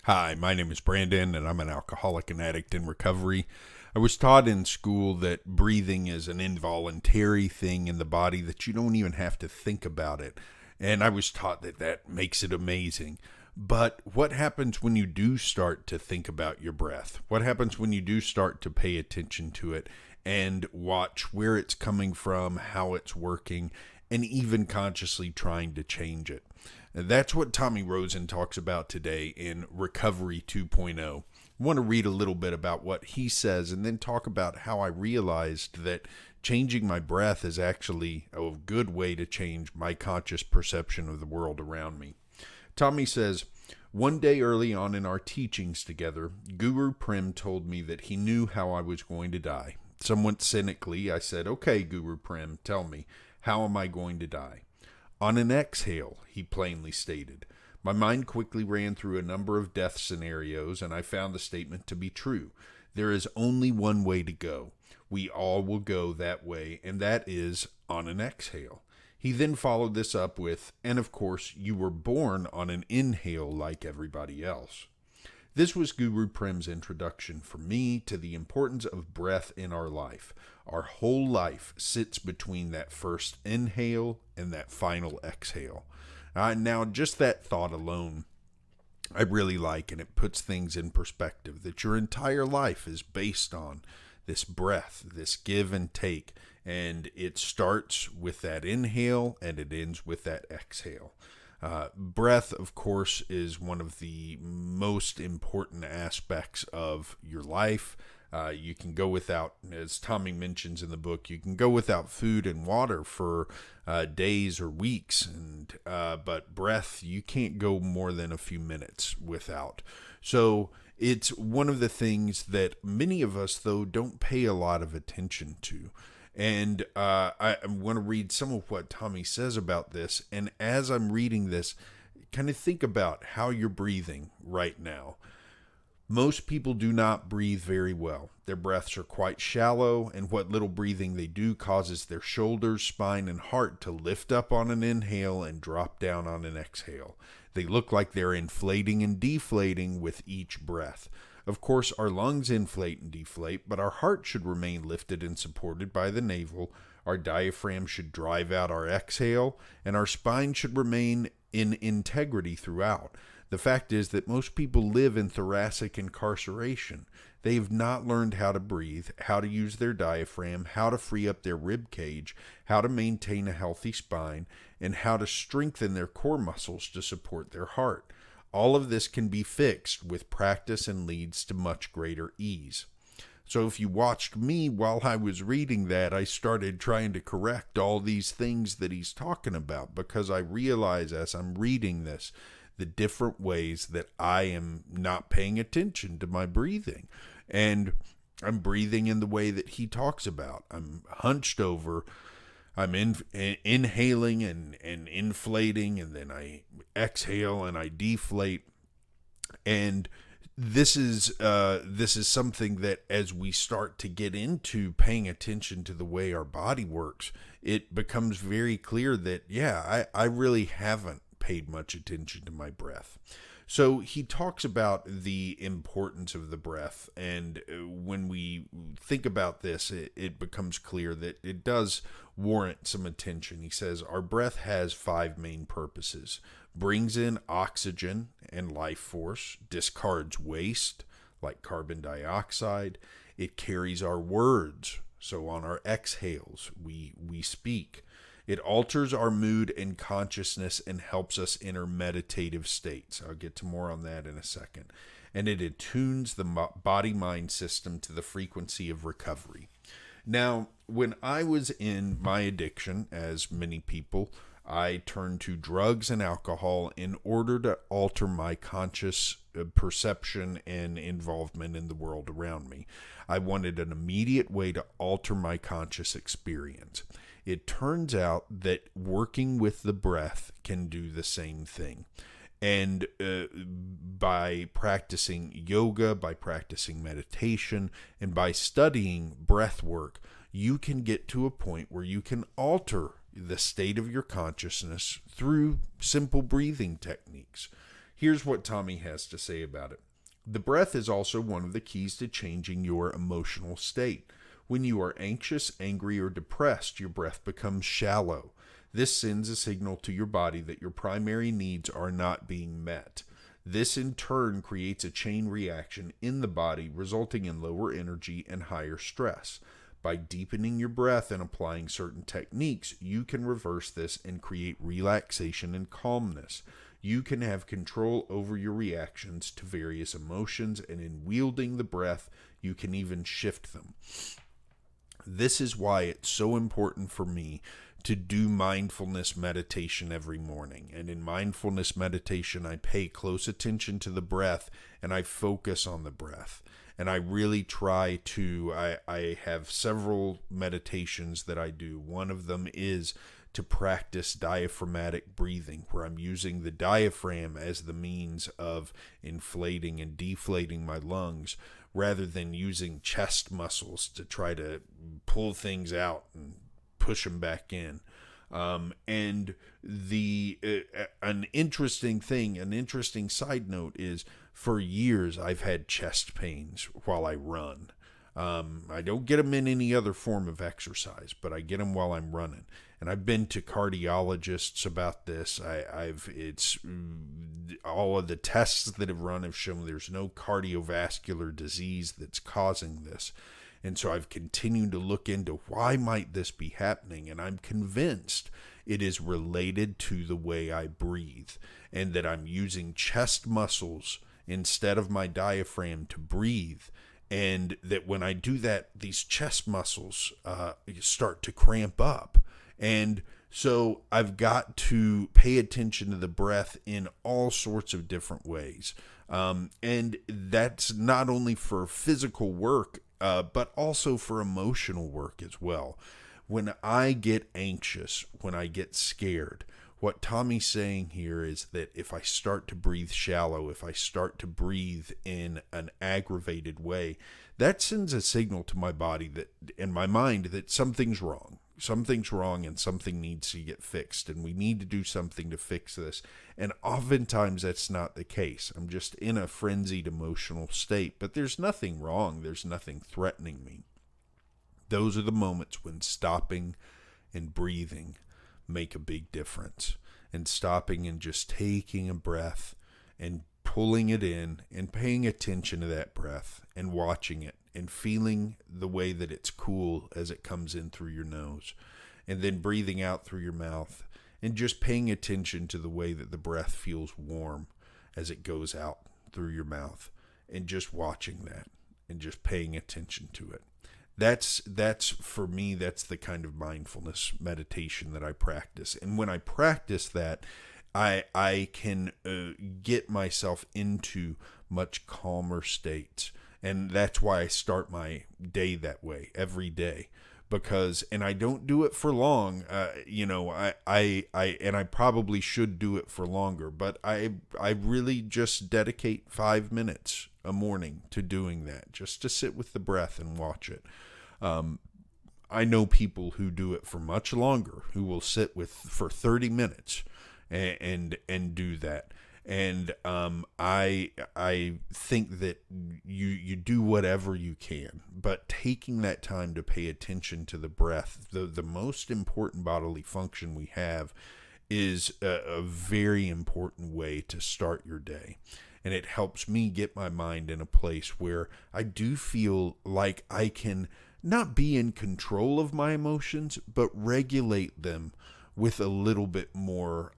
Hi, my name is Brandon, and I'm an alcoholic and addict in recovery. I was taught in school that breathing is an involuntary thing in the body, that you don't even have to think about it. And I was taught that that makes it amazing. But what happens when you do start to think about your breath? What happens when you do start to pay attention to it and watch where it's coming from, how it's working, and even consciously trying to change it? And that's what Tommy Rosen talks about today in Recovery 2.0. I want to read a little bit about what he says and then talk about how I realized that changing my breath is actually a good way to change my conscious perception of the world around me. Tommy says, "One day early on in our teachings together, Guru Prem told me that he knew how I was going to die. Somewhat cynically, I said, 'Okay, Guru Prem, tell me, how am I going to die?' 'On an exhale,' he plainly stated. My mind quickly ran through a number of death scenarios, and I found the statement to be true. There is only one way to go. We all will go that way, and that is on an exhale." He then followed this up with, "And of course, you were born on an inhale like everybody else." This was Guru Prem's introduction for me to the importance of breath in our life. Our whole life sits between that first inhale and that final exhale. Now, just that thought alone, I really like, and it puts things in perspective, that your entire life is based on this breath, this give and take, and it starts with that inhale and it ends with that exhale. Breath, of course, is one of the most important aspects of your life. You can go without, as Tommy mentions in the book, you can go without food and water for days or weeks, but breath, you can't go more than a few minutes without. So it's one of the things that many of us, though, don't pay a lot of attention to. And I want to read some of what Tommy says about this. And as I'm reading this, kind of think about how you're breathing right now. Most people do not breathe very well. Their breaths are quite shallow, and what little breathing they do causes their shoulders, spine, and heart to lift up on an inhale and drop down on an exhale. They look like they're inflating and deflating with each breath. Of course, our lungs inflate and deflate, but our heart should remain lifted and supported by the navel. Our diaphragm should drive out our exhale, and our spine should remain in integrity throughout. The fact is that most people live in thoracic incarceration. They've not learned how to breathe, how to use their diaphragm, how to free up their rib cage, how to maintain a healthy spine, and how to strengthen their core muscles to support their heart. All of this can be fixed with practice and leads to much greater ease. So if you watched me while I was reading that, I started trying to correct all these things that he's talking about, because I realize as I'm reading this, the different ways that I am not paying attention to my breathing. And I'm breathing in the way that he talks about. I'm hunched over. I'm inhaling and inflating, and then I exhale and I deflate. And this is something that as we start to get into paying attention to the way our body works, it becomes very clear that, I really haven't paid much attention to my breath. So he talks about the importance of the breath, and when we think about this, it becomes clear that it does warrant some attention. He says, our breath has 5 main purposes: brings in oxygen and life force, discards waste, like carbon dioxide, it carries our words, so on our exhales, we speak. It alters our mood and consciousness and helps us enter meditative states. I'll get to more on that in a second. And it attunes the body-mind system to the frequency of recovery. Now, when I was in my addiction, as many people, I turned to drugs and alcohol in order to alter my conscious perception and involvement in the world around me. I wanted an immediate way to alter my conscious experience. It turns out that working with the breath can do the same thing. And by practicing yoga, by practicing meditation, and by studying breath work, you can get to a point where you can alter the state of your consciousness through simple breathing techniques. Here's what Tommy has to say about it. The breath is also one of the keys to changing your emotional state. When you are anxious, angry, or depressed, your breath becomes shallow. This sends a signal to your body that your primary needs are not being met. This in turn creates a chain reaction in the body, resulting in lower energy and higher stress. By deepening your breath and applying certain techniques, you can reverse this and create relaxation and calmness. You can have control over your reactions to various emotions, and in wielding the breath, you can even shift them. This is why it's so important for me to do mindfulness meditation every morning. And in mindfulness meditation, I pay close attention to the breath and I focus on the breath. And I really try to, I have several meditations that I do. One of them is to practice diaphragmatic breathing, where I'm using the diaphragm as the means of inflating and deflating my lungs, rather than using chest muscles to try to pull things out and push them back in. And an interesting side note is, for years I've had chest pains while I run. I don't get them in any other form of exercise, but I get them while I'm running. And I've been to cardiologists about this. It's all of the tests that have run have shown there's no cardiovascular disease that's causing this. And so I've continued to look into why might this be happening, and I'm convinced it is related to the way I breathe, and that I'm using chest muscles instead of my diaphragm to breathe, and that when I do that, these chest muscles start to cramp up. And so I've got to pay attention to the breath in all sorts of different ways. And that's not only for physical work, but also for emotional work as well. When I get anxious, when I get scared, what Tommy's saying here is that if I start to breathe shallow, if I start to breathe in an aggravated way, that sends a signal to my body that, and my mind, that something's wrong. Something's wrong and something needs to get fixed, and we need to do something to fix this. And oftentimes that's not the case. I'm just in a frenzied emotional state, but there's nothing wrong. There's nothing threatening me. Those are the moments when stopping and breathing make a big difference. And stopping and just taking a breath and pulling it in and paying attention to that breath and watching it and feeling the way that it's cool as it comes in through your nose, and then breathing out through your mouth, and just paying attention to the way that the breath feels warm as it goes out through your mouth, and just watching that and just paying attention to it. That's for me, that's the kind of mindfulness meditation that I practice. And when I practice that, I can get myself into much calmer states. And that's why I start my day that way every day, because, and I don't do it for long. I probably should do it for longer, but I really just dedicate 5 minutes a morning to doing that, just to sit with the breath and watch it. I know people who do it for much longer, who will sit for 30 minutes and do that. And I think that you do whatever you can, but taking that time to pay attention to the breath, the most important bodily function we have, is a very important way to start your day. And it helps me get my mind in a place where I do feel like I can not be in control of my emotions, but regulate them with a little bit more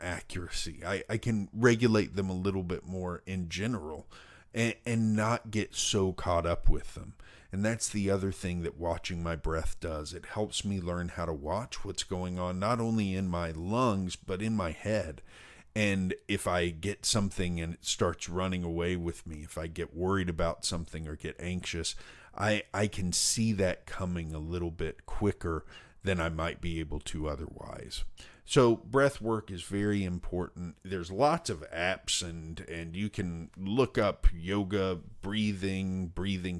accuracy. I can regulate them a little bit more in general, and not get so caught up with them. And that's the other thing that watching my breath does. It helps me learn how to watch what's going on, not only in my lungs, but in my head. And if I get something and it starts running away with me, if I get worried about something or get anxious, I can see that coming a little bit quicker than I might be able to otherwise. So breath work is very important. There's lots of apps, and you can look up yoga, breathing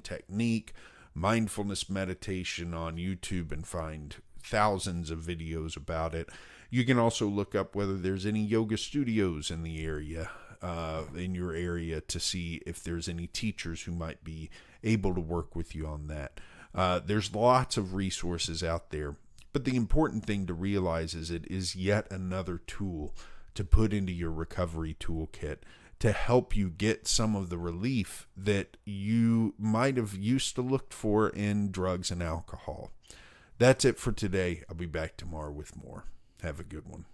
technique, mindfulness meditation on YouTube and find thousands of videos about it. You can also look up whether there's any yoga studios in the area, in your area, to see if there's any teachers who might be able to work with you on that. There's lots of resources out there, but the important thing to realize is it is yet another tool to put into your recovery toolkit to help you get some of the relief that you might have used to look for in drugs and alcohol. That's it for today. I'll be back tomorrow with more. Have a good one.